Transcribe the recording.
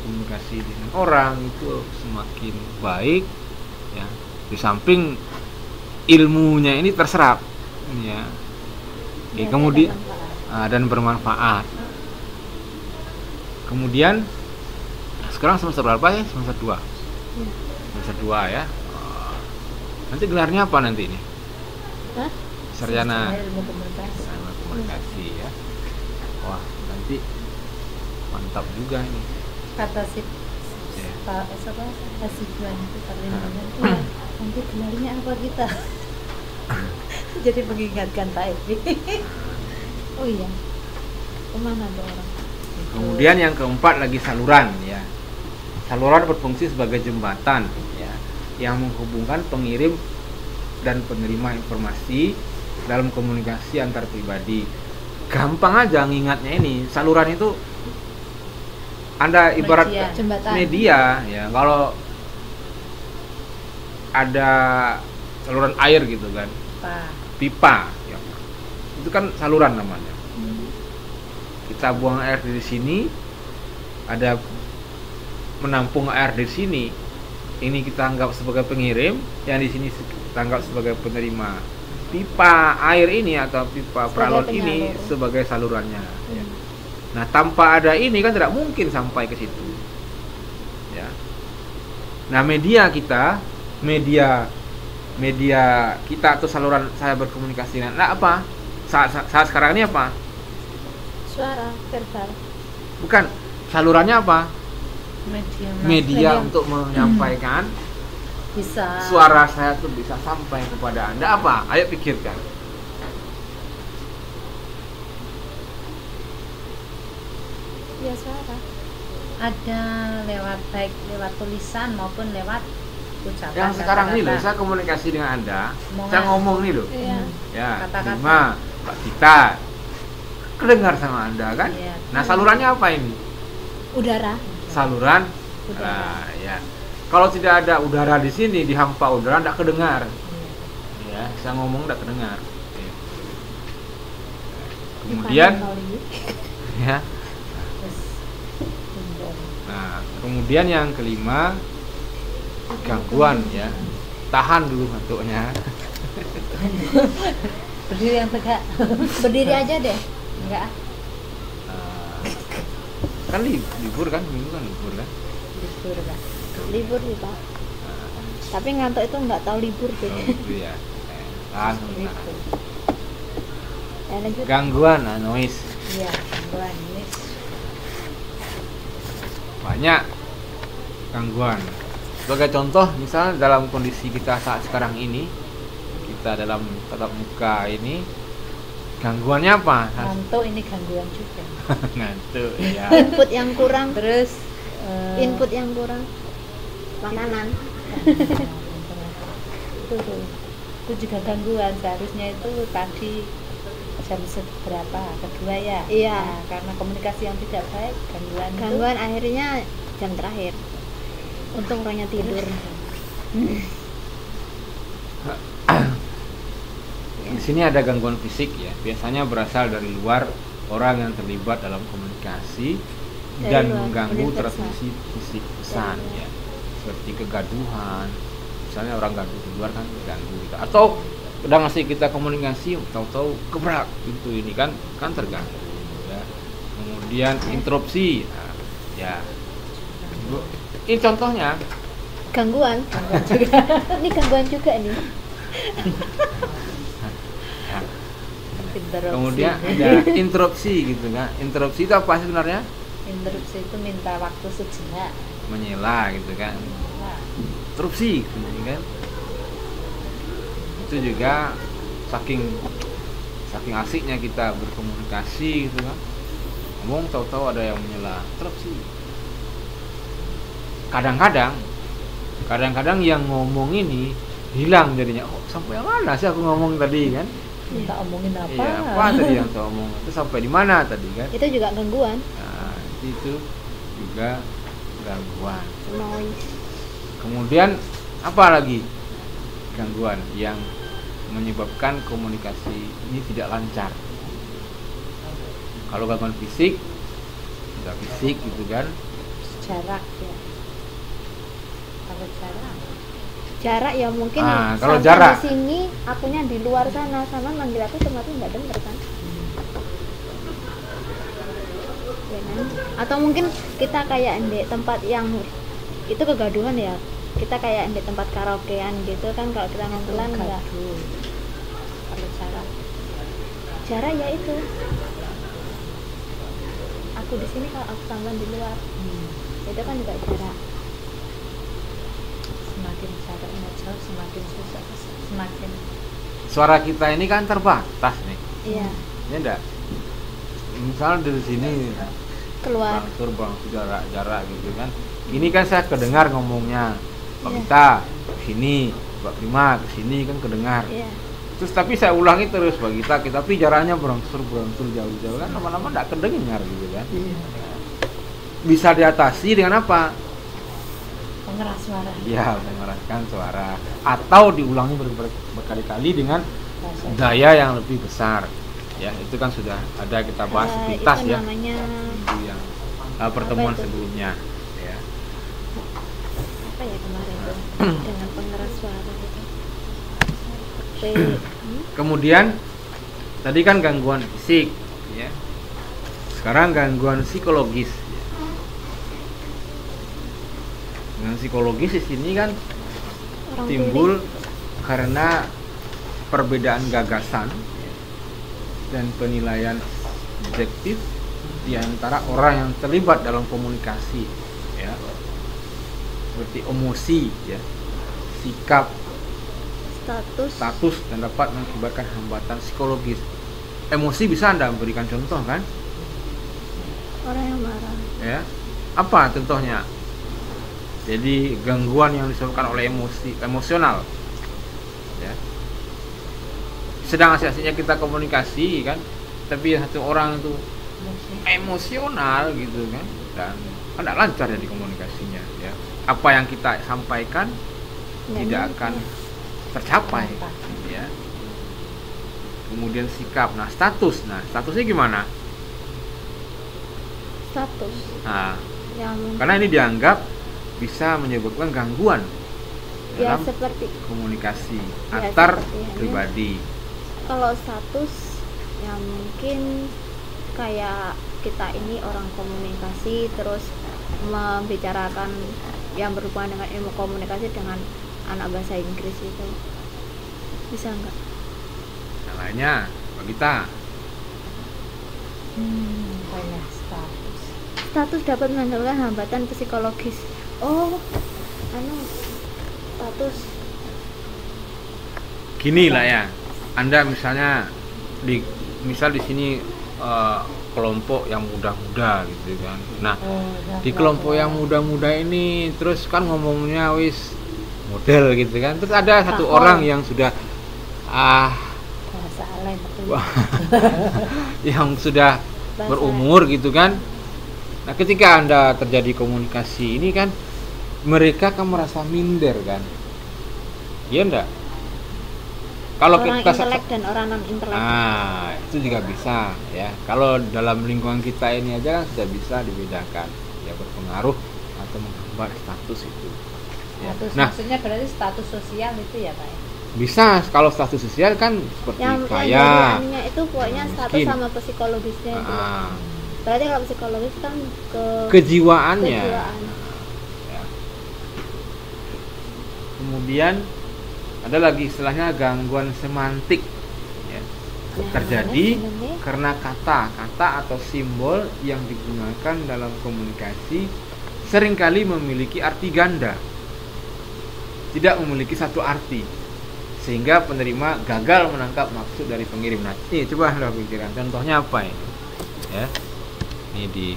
berkomunikasi dengan orang itu semakin baik ya. Di samping ilmunya ini terserap ya. Kemudian dan bermanfaat. Kemudian sekarang semester berapa ya? Semester 2. Semester 2 ya. Nanti gelarnya apa nanti ini? Sarjana ilmu komunikasi ya. Wah, nanti mantap juga ini. Kata sip Hasibuan itu perlindungan. Nanti gelarnya apa kita? Jadi mengingatkan Pak Evi. Oh iya, kemana tuh orang? Kemudian yang keempat lagi saluran ya. Saluran berfungsi sebagai jembatan ya, yang menghubungkan pengirim dan penerima informasi dalam komunikasi antar pribadi. Gampang aja ngingatnya ini. Saluran itu Anda ibarat media ya. Kalau ada saluran air gitu kan, pipa ya. Itu kan saluran namanya. Kita buang air dari sini, ada menampung air di sini. Ini kita anggap sebagai pengirim, yang di sini kita anggap sebagai penerima. Pipa air ini atau pipa peralon ini sebagai salurannya. Ya. Nah, tanpa ada ini kan tidak mungkin sampai ke situ. Ya. Nah, media kita atau saluran saya berkomunikasi dengan apa? Saat sekarang ini apa? Suara verbal. Bukan, salurannya apa? Media untuk menyampaikan bisa. Suara saya tuh bisa sampai kepada Anda apa? Ayo pikirkan. Ya, suara. Ada baik lewat tulisan maupun lewat ucapan. Yang sekarang ini loh, saya komunikasi dengan Anda, saya ngomong nih loh. Ya, terima Pak Kita. Kedengar sama Anda kan? Iya. Nah, salurannya apa ini? Udara. Saluran udara. Ya. Kalau tidak ada udara di sini, di hampa udara tidak kedengar. Ya, saya ngomong tidak kedengar. Ya. Kemudian ya. Nah, kemudian yang kelima, gangguan ya. Tahan dulu ngantuknya. Berdiri yang tegak. Berdiri aja deh. Enggak. Kan libur kan, minggu kan libur kan? Libur kan. Libur sih Pak. Tapi ngantuk itu nggak tahu libur deh. Iya. Gangguan noise. Iya, gangguan noise. Banyak gangguan. Sebagai contoh, misalnya dalam kondisi kita saat sekarang ini, kita dalam tatap muka ini, gangguannya apa? Ngantuk ini gangguan juga. Ngantuk ya. Input yang kurang. Terus input yang kurang. Makanan. Itu juga gangguan. Seharusnya itu tadi jam seberapa? Kedua ya. Iya. Nah, karena komunikasi yang tidak baik, gangguan akhirnya jam terakhir. Untung orangnya tidur. Di sini ada gangguan fisik ya. Biasanya berasal dari luar, orang yang terlibat dalam komunikasi dan mengganggu transmisi fisik pesan ya. Seperti kegaduhan. Misalnya orang gaduh di luar kan ganggu kita. Atau udah ngasih kita komunikasi, tahu-tahu gebrak gitu, ini kan terganggu ya. Kemudian interupsi. Nah, ya. Ini contohnya Gangguan juga. Ini gangguan juga nih. Kemudian ada interupsi gitu kan. Interupsi itu apa sebenarnya? Interupsi itu minta waktu sejenak, menyela gitu kan. Interupsi gitu kan. Itu juga saking asiknya kita berkomunikasi gitu kan. Ngomong tahu-tahu ada yang menyela. Interupsi. Kadang-kadang yang ngomong ini hilang jadinya. Oh, sampai mana sih aku ngomong tadi kan? Minta omongin apa? Iya, apa tadi yang saya omong? Itu sampai di mana tadi kan? Itu juga gangguan. Nah, itu juga gangguan. Noise. Kemudian apa lagi gangguan yang menyebabkan komunikasi ini tidak lancar? Kalau gangguan fisik, tidak fisik gitu kan? jarak ya. Kalau jarak Jarak ya mungkin kalau sampai jarak. di sini, akunya di luar sana, sama manggil aku otomatis nggak denger kan? Ya kan? Atau mungkin kita kayak di tempat yang itu kegaduhan ya. Kita kayak di tempat karaokean gitu kan, kalau kita nontonan nggak. gaduh. Kalau jarak Jarak ya itu. Aku di sini, kalau aku sampean di luar, itu kan juga jarak. semakin jaraknya jauh semakin susah, semakin Suara kita ini kan terbatas nih. Iya, Ya enggak? Misalnya dari sini keluar. bang jarak gitu kan. Ini kan saya kedengar ngomongnya. Pak Iya. kita sini, Pak Prima ke sini kan kedengar. Iya. Terus tapi saya ulangi terus Pak kita tapi jaraknya berangsur jauh-jauh kan lama-lama enggak kedengar gitu kan. Bisa diatasi dengan apa? pengeras suara. Ya, mengeraskan suara atau diulangi berkali-kali dengan Bahasa daya yang lebih besar. Ya, itu kan sudah ada kita bahas sepintas itu ya. namanya Itu yang pertemuan Apa itu? sebelumnya ya. apa ya kemarin tuh dengan pengeras suara gitu. Kemudian tadi kan gangguan fisik ya. Sekarang gangguan psikologis. Dengan psikologis di sini kan Orang timbul karena perbedaan gagasan dan penilaian subjektif di antara orang yang terlibat dalam komunikasi ya. Seperti emosi ya, sikap, status dan dapat mengakibatkan hambatan psikologis. Emosi bisa Anda berikan contoh kan? orang yang marah. Ya. Apa contohnya? Jadi gangguan yang disebabkan oleh emosional. Ya. Sedang asik-asiknya kita komunikasi kan, tapi satu orang itu emosional gitu kan, dan tidak lancar jadi komunikasinya. Ya. Apa yang kita sampaikan tidak akan tercapai. Ya. Kemudian sikap, statusnya gimana? Status Nah, yang karena ini dianggap bisa menyebabkan gangguan ya dalam seperti komunikasi Ya, antar seperti halnya. pribadi. kalau status yang mungkin kayak kita ini orang komunikasi terus membicarakan yang berhubungan dengan ilmu komunikasi dengan anak bahasa Inggris itu bisa nggak? Yang lainnya, Pak Gita, banyak status. Status dapat menimbulkan hambatan psikologis. Status gini lah ya. Anda misalnya di sini kelompok yang muda-muda gitu kan. Nah, di kelompok yang muda-muda ini terus kan ngomongnya wis model gitu kan. Terus ada satu Tahol. orang yang sudah bahasa lain betul. yang sudah Bahasa- berumur gitu kan. Nah, ketika Anda terjadi komunikasi ini kan mereka akan merasa minder kan. Iya enggak? Kalau orang kita intelek dan orang non intelek. itu juga bisa ya. Kalau dalam lingkungan kita ini aja kan sudah bisa dibedakan ya, berpengaruh atau menghambat status itu. Ya. Status Nah, maksudnya berarti status sosial itu ya Pak? bisa kalau status sosial kan seperti yang kaya. anunya itu pokoknya status miskin. sama psikologisnya itu. Ah, Berarti kalau psikologis kan kejiwaannya. kejiwaan. Ya. Kemudian ada lagi istilahnya gangguan semantik ya. Nah, Terjadi sebenarnya karena kata atau simbol yang digunakan dalam komunikasi seringkali memiliki arti ganda, tidak memiliki satu arti, sehingga penerima gagal menangkap maksud dari pengirim. Nah, ini coba Anda pikirkan contohnya apa ini ya. Ini di